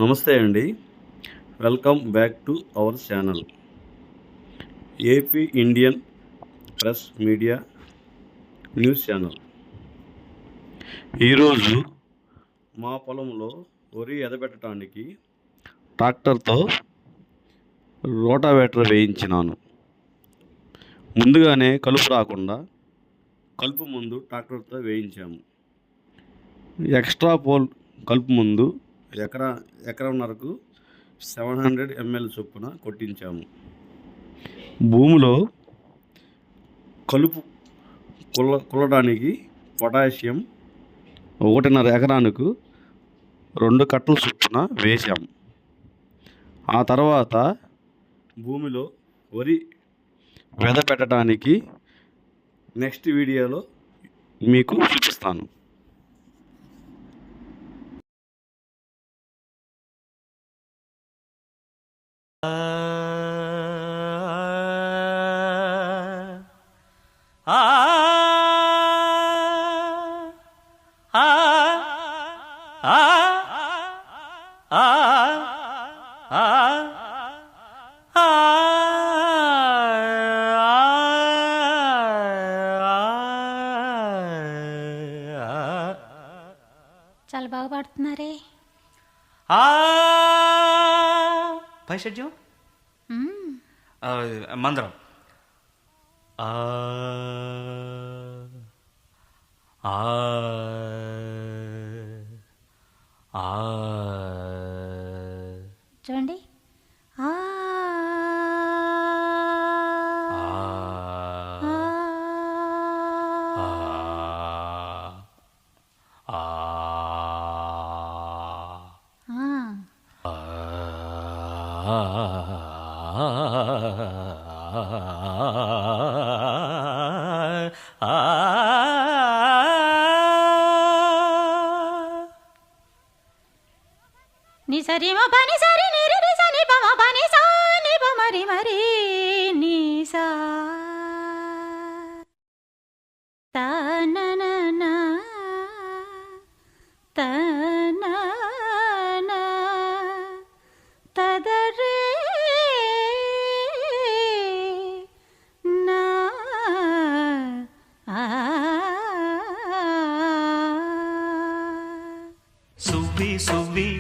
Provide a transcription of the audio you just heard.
నమస్తే అండి. Welcome back to our channel AP Indian press media news channel. ఈరోజు మా పొలంలో వరి ఎదబెట్టడానికి ట్రాక్టర్తో రోటావేటర్ వేయించినాను. ముందుగానే కలుపు రాకుండా కలుపు ముందు ట్రాక్టర్తో వేయించాము. ఎక్స్ట్రా పోల్ కలుపు ముందు ఎకరంన్నరకు 700 ml చొప్పున కొట్టించాము. భూమిలో కలుపు కుల్లడానికి పొటాషియం 1.5 ఎకరానికి 2 కట్టల చొప్పున వేశాము. ఆ తర్వాత భూమిలో వరి వెద పెట్టడానికి నెక్స్ట్ వీడియోలో మీకు చూపిస్తాను. చాలా బాగా పాడుతున్నారే. పైషడ్యం మందరం చూడండి. ని సరి మ పని సరి ని రి రి సని ప మ పని సా ని ప మరి మరి ని సా త న న న త న న త ద రే నా సువ్వి సువ్వి